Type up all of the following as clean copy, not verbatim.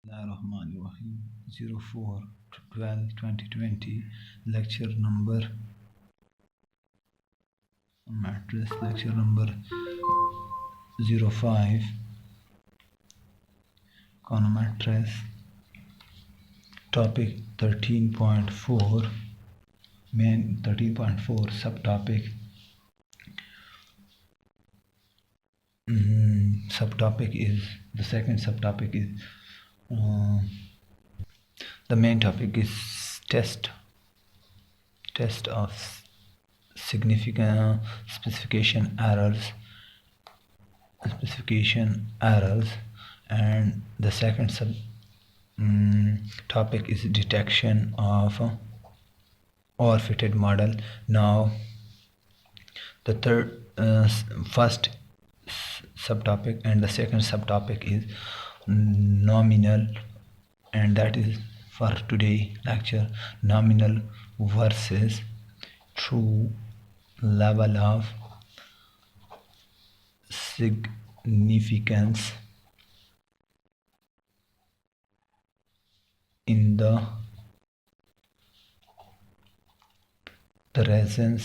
Bismillahirrahmanirrahim. 04/12/2020 lecture number matrix, lecture number 05 econometrics, topic 13.4, main 13.4 subtopic. Subtopic is the second subtopic is the main topic is test of significant specification errors, and the second topic is detection of overfitted model. Now the first subtopic and the second subtopic is nominal, and that is for today lecture: nominal versus true level of significance in the presence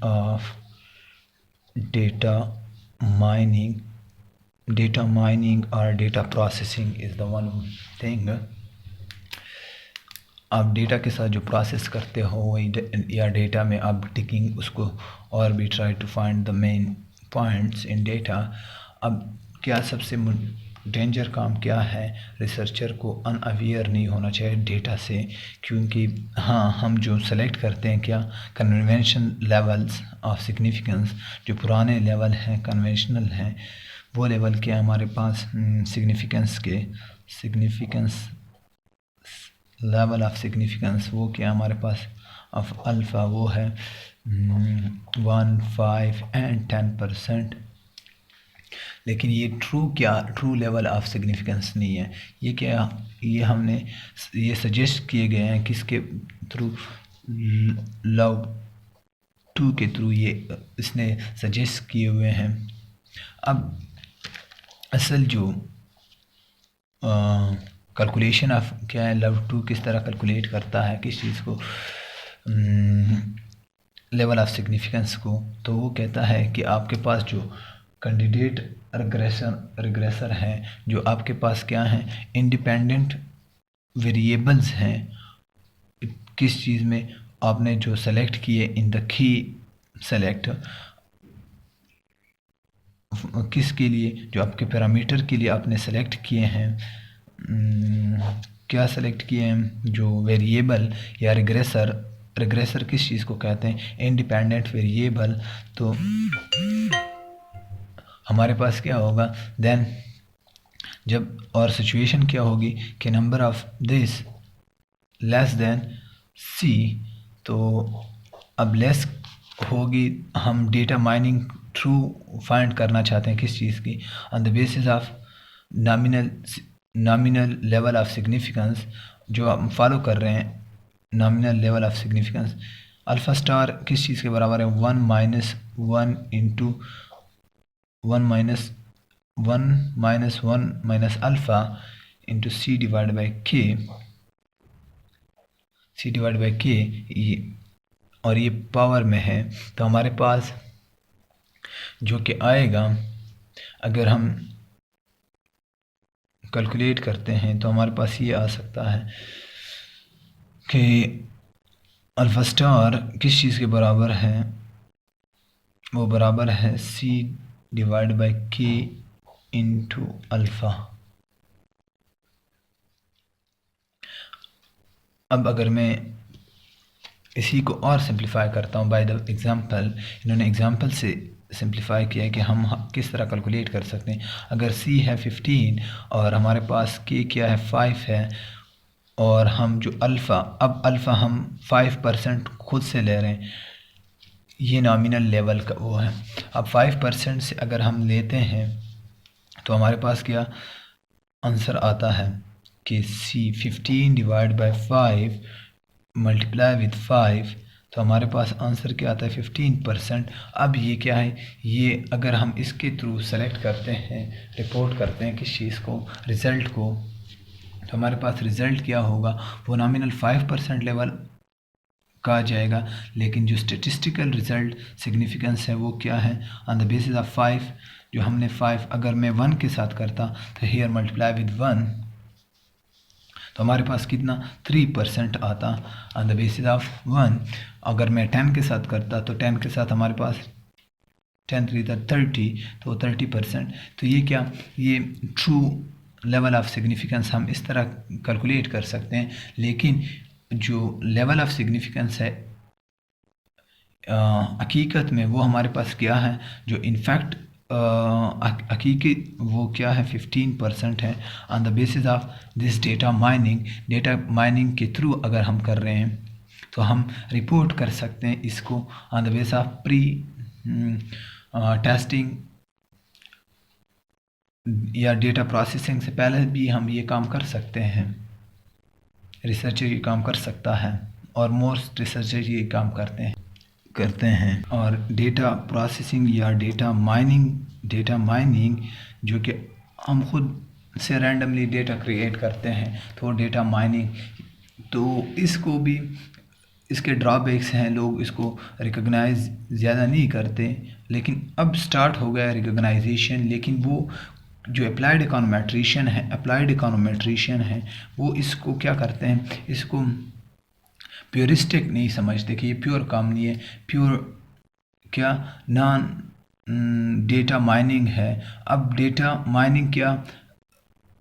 of data mining or data processing is the one thing. आप data के साथ जो process करते हो या data में आप ticking उसको और भी try to find the main points in data. अब क्या सबसे डेंजर काम क्या है? रिसर्चर को अनअवेयर नहीं होना चाहिए डेटा से, क्योंकि हम जो सेलेक्ट करते हैं क्या कन्वेंशन लेवल्स ऑफ सिग्निफिकेंस, जो पुराने लेवल हैं कन्वेंशनल हैं, वो लेवल क्या हमारे पास सिग्निफिकेंस लेवल ऑफ सिग्निफिकेंस वो क्या हमारे पास ऑफ अल्फ़ा, वो है 1, 5 एंड 10%. लेकिन ये ट्रू लेवल ऑफ सिग्निफिकेंस नहीं है. ये हमने सजेस्ट किए गए हैं किसके थ्रू? लव 2 के थ्रू ये इसने सजेस्ट किए हुए हैं. अब असल जो कैलकुलेशन ऑफ क्या है, लव 2 किस तरह कैलकुलेट करता है किस चीज़ को, लेवल ऑफ सिग्निफिकेंस को, तो वो कहता है कि आपके पास जो कैंडिडेट रिग्रेसर हैं, जो आपके पास क्या हैं इंडिपेंडेंट वेरिएबल्स हैं, किस चीज़ में आपने जो सेलेक्ट किए इन द की सेलेक्ट, किसके लिए, जो आपके पैरामीटर के लिए आपने सेलेक्ट किए हैं, क्या सेलेक्ट किए हैं, जो वेरिएबल या रिग्रेसर किस चीज़ को कहते हैं? Independent variable. तो हमारे पास क्या होगा देन, जब और सिचुएशन क्या होगी कि number of this less than C, तो अब लेस होगी, हम डेटा माइनिंग थ्रू फाइंड करना चाहते हैं किस चीज़ की, on the basis of nominal level of significance, जो हम फॉलो कर रहे हैं nominal level of significance. Alpha star किस चीज़ के बराबर है? 1 - 1 into 1 - 1 - alpha into C divide by के, और ये पावर में है. तो हमारे पास जो कि आएगा, अगर हम कैलकुलेट करते हैं तो हमारे पास ये आ सकता है कि अल्फ़ा स्टार किस चीज़ के बराबर है? वो बराबर है C डिवाइड बाई के इंटू अल्फ़ा. अब अगर मैं इसी को और सिंप्लीफाई करता हूँ बाय द एग्जांपल, इन्होंने एग्जांपल से सिंप्लीफाई किया है कि हम किस तरह कैलकुलेट कर सकते हैं. अगर C है 15 और हमारे पास K क्या है 5 है, और हम जो अल्फ़ा हम 5% खुद से ले रहे हैं, ये नॉमिनल लेवल का वो है. अब 5% से अगर हम लेते हैं तो हमारे पास क्या आंसर आता है कि C 15 divide by 5 multiply with 5, तो हमारे पास आंसर क्या आता है 15%। अब ये क्या है, ये अगर हम इसके थ्रू सेलेक्ट करते हैं, रिपोर्ट करते हैं किस चीज़ को, रिज़ल्ट को, तो हमारे पास रिज़ल्ट क्या होगा, वो नॉमिनल 5% लेवल का आ जाएगा, लेकिन जो स्टेटिस्टिकल रिज़ल्ट सिग्निफिकेंस है वो क्या है, ऑन द बेसिस ऑफ 5, जो हमने 5 अगर मैं 1 के साथ करता तो हेयर मल्टीप्लाई विद 1, तो हमारे पास कितना 3% आता ऑन द बेसिस ऑफ 1। अगर मैं 10 के साथ करता तो 10 के साथ हमारे पास 10 3 30, तो 30%। तो ये क्या, ये ट्रू लेवल ऑफ सिग्निफिकेंस हम इस तरह कैलकुलेट कर सकते हैं, लेकिन जो लेवल ऑफ सिग्निफिकेंस है हकीकत में वो हमारे पास क्या है, जो इनफैक्ट हकीकी वो क्या है 15% है on the basis of this data mining के थ्रू अगर हम कर रहे हैं तो हम रिपोर्ट कर सकते हैं इसको on the basis of pre testing या डेटा प्रोसेसिंग से पहले भी हम ये काम कर सकते हैं। रिसर्चर ये काम कर सकता है और मोस्ट रिसर्चर ये काम करते हैं। और डेटा प्रोसेसिंग या डेटा माइनिंग जो कि हम खुद से रैंडमली डेटा क्रिएट करते हैं, तो डेटा माइनिंग, तो इसको भी इसके ड्रॉबैक्स हैं, लोग इसको रिकॉग्नाइज ज़्यादा नहीं करते, लेकिन अब स्टार्ट हो गया रिकॉग्नाइजेशन। लेकिन वो जो अप्लाइड इकोनोमेट्रिशियन है वो इसको क्या करते हैं, इसको प्योरिस्टिक नहीं समझते कि ये प्योर काम नहीं है, प्योर क्या नॉन डेटा माइनिंग है। अब डेटा माइनिंग क्या,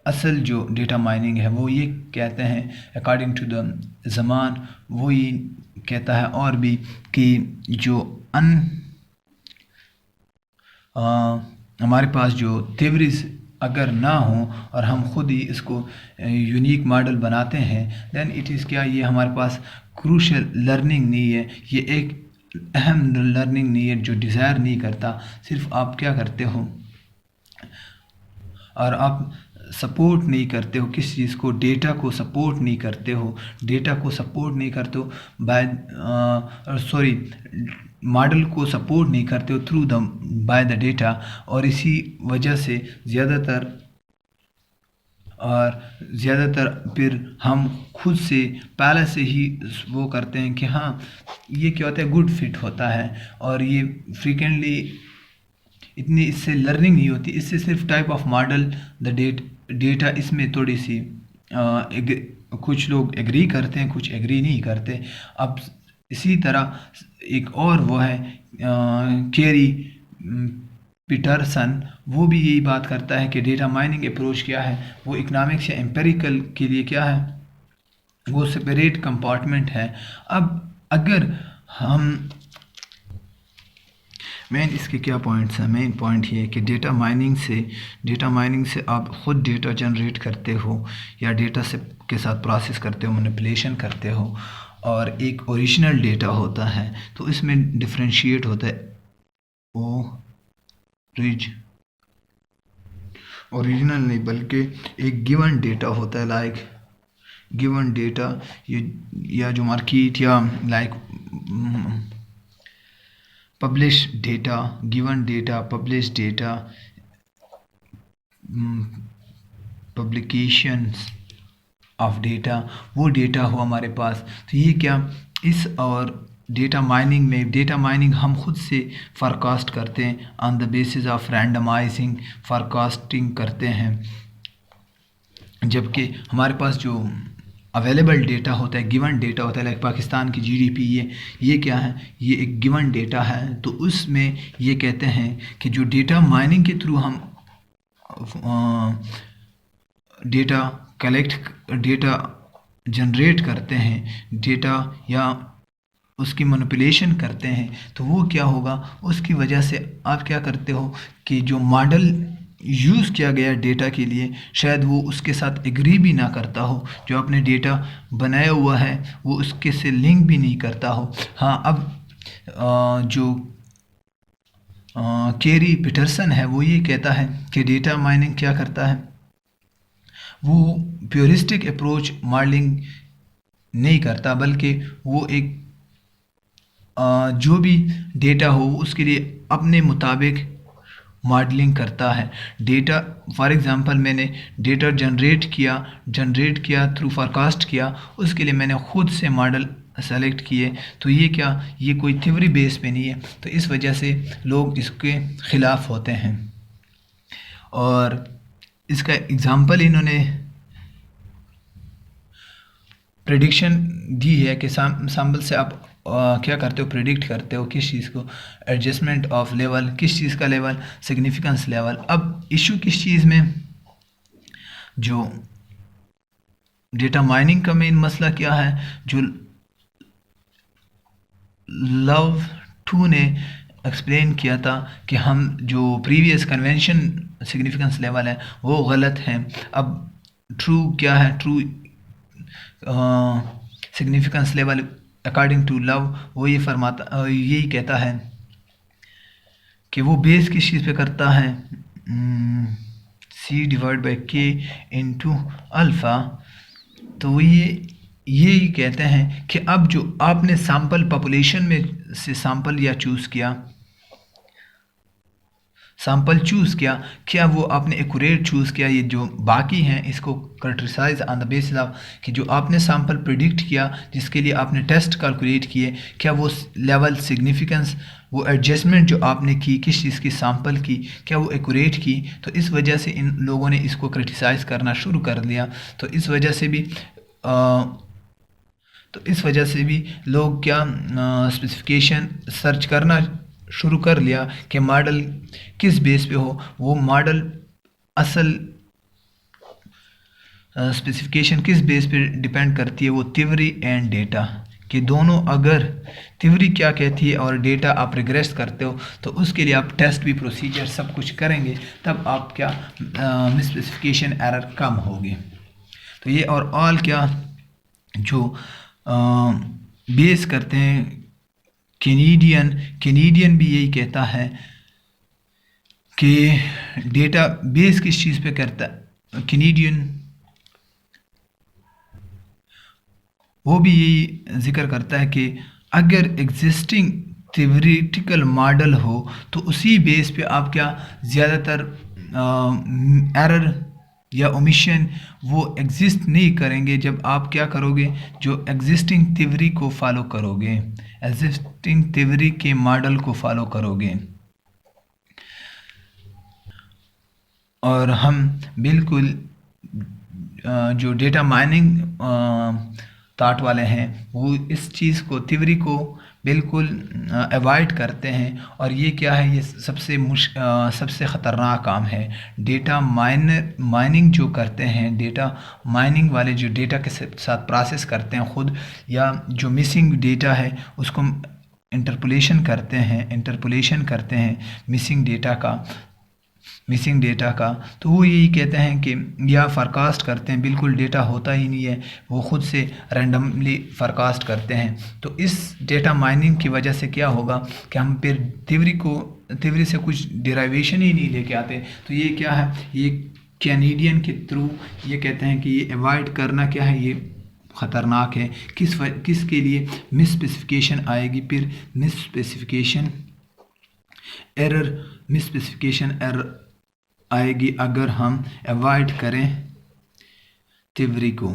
असल जो डेटा माइनिंग है वो ये कहते हैं अकॉर्डिंग टू द ज़मान, वो ये कहता है और भी कि जो हमारे पास जो थ्योरीज अगर ना हो और हम खुद ही इसको यूनिक मॉडल बनाते हैं, देन इट इज़ क्या, ये हमारे पास क्रूशल लर्निंग नहीं है, ये एक अहम लर्निंग नहीं है जो डिज़ायर नहीं करता। सिर्फ आप क्या करते हो और आप सपोर्ट नहीं करते हो किस चीज़ को, डेटा को सपोर्ट नहीं करते हो, मॉडल को सपोर्ट नहीं करते हो through the by the data. और इसी वजह से ज़्यादातर फिर हम खुद से पहले से ही वो करते हैं कि हाँ ये क्या होता है, गुड फिट होता है, और ये फ्रीक्वेंटली इतनी इससे लर्निंग नहीं होती, इससे सिर्फ type of model the data इसमें थोड़ी सी कुछ लोग एग्री करते हैं, कुछ एग्री नहीं करते। अब इसी तरह एक और वो है केरी पीटरसन, वो भी यही बात करता है कि डेटा माइनिंग अप्रोच क्या है, वो इकोनॉमिक्स या एम्पेरिकल के लिए क्या है, वो सेपरेट कंपार्टमेंट है। अब अगर हम मेन इसके क्या पॉइंट्स हैं, मेन पॉइंट ये है कि डेटा माइनिंग से आप ख़ुद डेटा जनरेट करते हो या डेटा से के साथ प्रोसेस करते हो, मैनिपुलेशन करते हो, और एक ओरिजिनल डेटा होता है। तो इसमें डिफरेंशिएट होता है ओरिजिनल नहीं बल्कि एक गिवन डेटा होता है, लाइक गिवन डेटा या जो मार्केट या like publish data, given data, publish data, publications of data, वो डेटा हो हमारे पास। तो ये क्या, इस और डेटा माइनिंग हम खुद से फोरकास्ट करते हैं on the basis of randomising, forecasting करते हैं, जबकि हमारे पास जो अवेलेबल डेटा होता है, गिवन डेटा होता है, लाइक पाकिस्तान की जीडीपी, ये क्या है, ये एक गिवन डेटा है। तो उसमें ये कहते हैं कि जो डेटा माइनिंग के थ्रू हम डेटा जनरेट करते हैं, डेटा या उसकी मैनिपुलेशन करते हैं, तो वो क्या होगा, उसकी वजह से आप क्या करते हो कि जो मॉडल यूज़ किया गया डेटा के लिए शायद वो उसके साथ एग्री भी ना करता हो, जो आपने डेटा बनाया हुआ है वो उसके से लिंक भी नहीं करता हो। हाँ, अब जो केरी पीटरसन है वो ये कहता है कि डेटा माइनिंग क्या करता है, वो प्योरिस्टिक अप्रोच मॉडलिंग नहीं करता, बल्कि वो एक जो भी डेटा हो उसके लिए अपने मुताबिक मॉडलिंग करता है। डेटा फॉर एग्ज़ाम्पल मैंने डेटा जनरेट किया थ्रू फोरकास्ट किया, उसके लिए मैंने ख़ुद से मॉडल सेलेक्ट किए। तो ये कोई थ्योरी बेस पे नहीं है, तो इस वजह से लोग इसके ख़िलाफ़ होते हैं। और इसका एग्ज़ाम्पल इन्होंने प्रेडिक्शन दी है कि सैम्पल से आप क्या करते हो, प्रिडिक्ट करते हो किस चीज़ को, एडजस्टमेंट ऑफ लेवल, किस चीज़ का लेवल, सिग्निफिकेंस लेवल। अब इशू किस चीज़ में, जो डेटा माइनिंग का मेन मसला क्या है, जो लव 2 ने एक्सप्लेन किया था कि हम जो प्रीवियस कन्वेंशन सिग्निफिकेंस लेवल है वो गलत है। अब ट्रू क्या है, true significance level according to love वो यही कहता है कि वो बेस किस चीज़ पे करता है, C divide by K into alpha. तो वो यही कहते हैं कि अब जो आपने सैम्पल पॉपुलेशन में से सैम्पल चूज़ किया, क्या वो आपने एक्यूरेट चूज़ किया, ये जो बाकी हैं इसको क्राइटेराइज ऑन द बेसिस ऑफ कि जो आपने सैम्पल प्रिडिक्ट किया, जिसके लिए आपने टेस्ट कैलकुलेट किए, क्या वो लेवल सिग्निफिकेंस, वो एडजस्टमेंट जो आपने की किस चीज़ की सैम्पल की, क्या वो एक्यूरेट की। तो इस वजह से इन लोगों ने इसको क्रिटिसाइज़ करना शुरू कर दिया। तो इस वजह से भी लोग क्या स्पेसिफिकेशन सर्च करना शुरू कर लिया कि मॉडल किस बेस पे हो। वो मॉडल असल स्पेसिफिकेशन किस बेस पे डिपेंड करती है, वो थ्योरी एंड डेटा कि दोनों, अगर थ्योरी क्या कहती है और डेटा आप रिग्रेस करते हो तो उसके लिए आप टेस्ट भी प्रोसीजर सब कुछ करेंगे, तब आप क्या मिसस्पेसिफिकेशन एरर कम होगी। तो ये और ऑल क्या जो बेस करते हैं, कैनेडियन भी यही कहता है कि डेटा बेस किस चीज़ पे करता है। कैनेडियन वो भी यही जिक्र करता है कि अगर एग्जिस्टिंग थ्योरेटिकल मॉडल हो तो उसी बेस पे आप क्या ज़्यादातर एरर या ओमिशन वो एग्जिस्ट नहीं करेंगे जब आप क्या करोगे, जो एग्जिस्टिंग थ्योरी को फॉलो करोगे, एग्जिस्टिंग थ्योरी के मॉडल को फॉलो करोगे। और हम बिल्कुल जो डेटा माइनिंग थॉट वाले हैं वो इस चीज़ को, थ्योरी को बिल्कुल अवॉइड करते हैं। और ये क्या है, ये सबसे ख़तरनाक काम है। डेटा माइनिंग जो करते हैं, डेटा माइनिंग वाले जो डेटा के साथ प्रोसेस करते हैं खुद, या जो मिसिंग डेटा है उसको इंटरपोलेशन करते हैं मिसिंग डेटा का, तो वो यही कहते हैं कि या फोरकास्ट करते हैं, बिल्कुल डेटा होता ही नहीं है, वो ख़ुद से रैंडमली फोरकास्ट करते हैं। तो इस डेटा माइनिंग की वजह से क्या होगा कि हम फिर थ्योरी से कुछ डिराइवेशन ही नहीं लेके आते। तो ये क्या है, ये कैनेडियन के थ्रू ये कहते हैं कि ये अवॉइड करना क्या है, ये ख़तरनाक है। किसके लिए मिसस्पेसिफिकेशन आएगी, फिर मिसस्पेसिफिकेशन एरर आएगी अगर हम अवॉइड करें थ्योरी को।